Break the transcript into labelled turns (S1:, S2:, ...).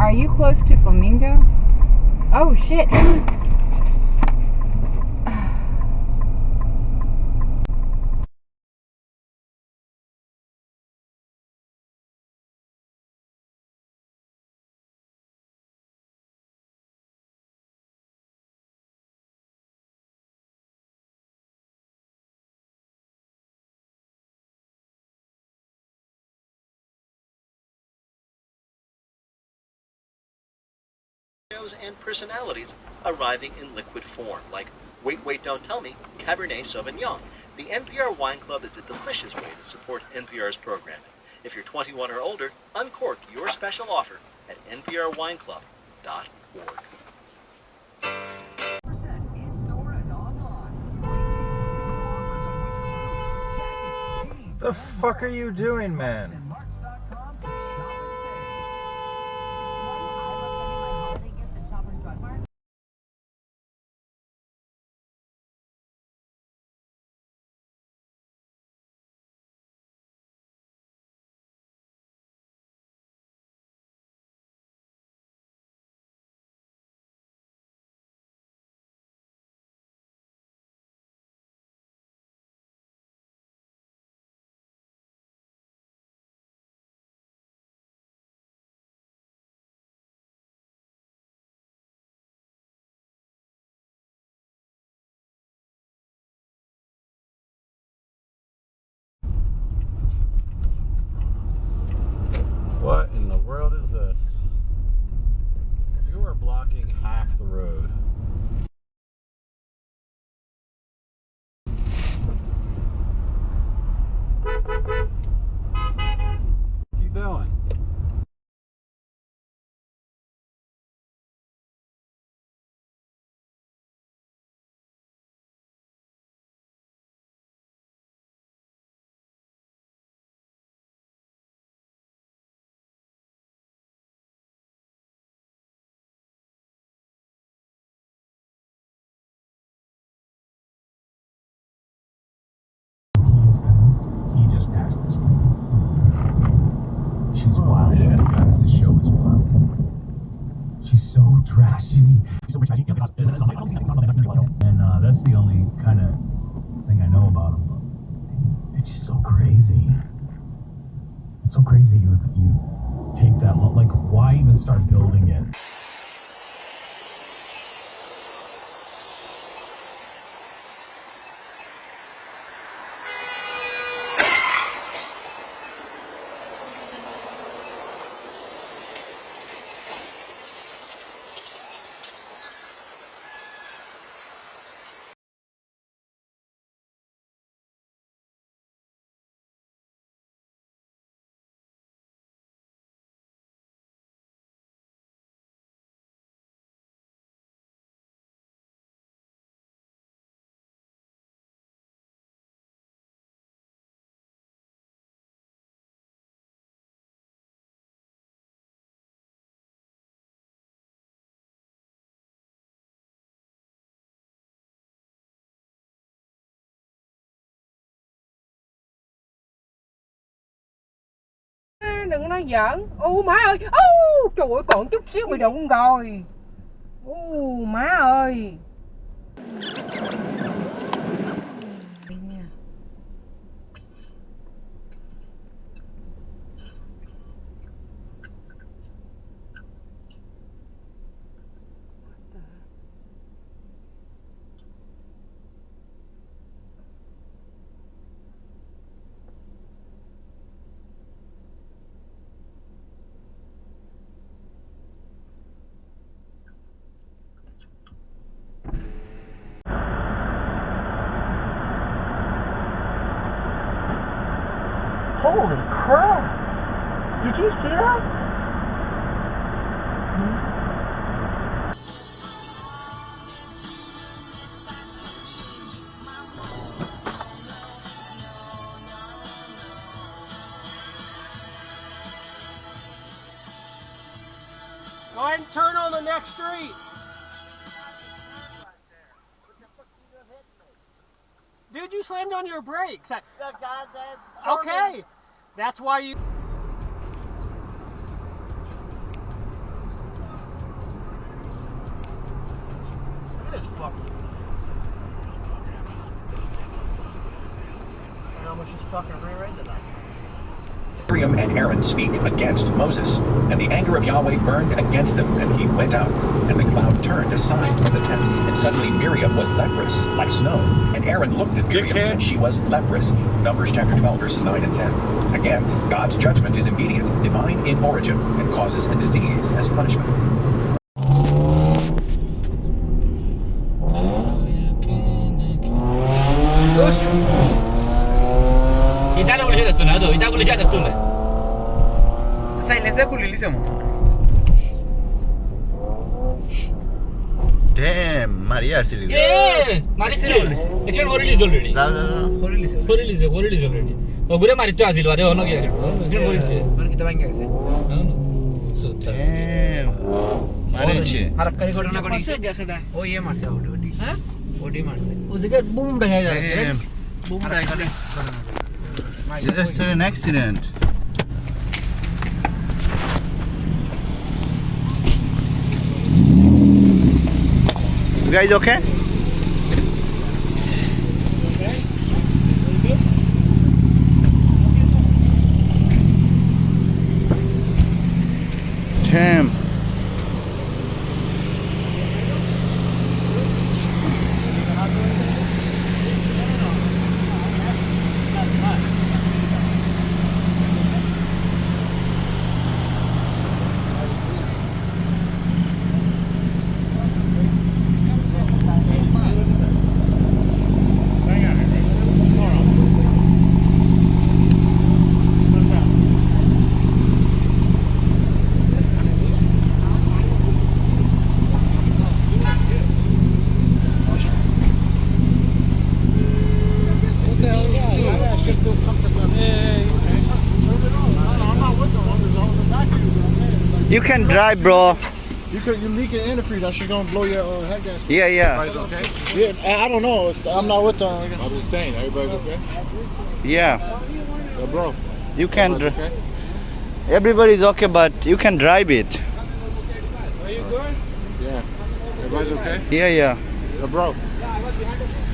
S1: Are you close to Flamingo? Oh shit.
S2: And personalities arriving in liquid form, like Wait, Wait, Don't Tell Me, Cabernet Sauvignon. The NPR Wine Club is a delicious way to support NPR's programming. If you're 21 or older, uncork your special offer at nprwineclub.org.
S3: The fuck are you doing, man? What in the world is this? You are blocking half the road. Keep going.
S4: He just passed this one. She's wild, guys. This show is wild. She's so trashy. She's so trashy. And that's the only kind of thing I know about him. It's just so crazy. It's so crazy you take that long. Like, why even start building it?
S5: Đừng nói giỡn. Ô má ơi. Ô trời ơi, còn chút xíu bị đụng rồi. Ô má ơi.
S4: Holy crap! Did you see that?
S6: Go ahead and turn on the next street. Dude, you slammed on your brakes. Okay, that's why you...
S1: fucking reread the document.
S7: Miriam and Aaron speak against Moses, and the anger of Yahweh burned against them, and he went out, and the cloud turned aside from the tent, and suddenly Miriam was leprous, like snow, and Aaron looked at Miriam, and she was leprous. Numbers chapter 12, verses 9 and 10. Again, God's judgment is immediate, divine in origin, and causes a disease as punishment.
S1: Silencer kulilizemo.
S8: Damn, Maria Arceli.
S9: মারিছে এখানে হরিলিজ already হরিলিজ already ওগুরে মারিতে আছিল আরে হনো কি আরে এখানে হরিলিজ
S1: মানে কিটা ভাঙা গেছে
S8: Damn. মারিছে
S1: হারাকারি ঘটনা করি ও ইয়ে মারছে ওডি হ্যাঁ ওডি মারছে
S9: ও জায়গা বুম দেখা যায়
S1: broom রাইছে
S8: Just an accident. You guys okay? Damn. You can drive, bro.
S10: You're leaking antifreeze. That's just gonna blow your head gas.
S8: Yeah, yeah.
S10: Everybody's okay? Yeah, I don't know. I'm not with them. I'm just saying. Everybody's okay?
S8: Yeah.
S10: Yeah, bro.
S8: You can.
S10: Okay?
S8: Everybody's okay, but you can drive it.
S10: Are you good? Yeah. Everybody's okay?
S8: Yeah, yeah.
S10: Yeah, bro.
S11: Drop it.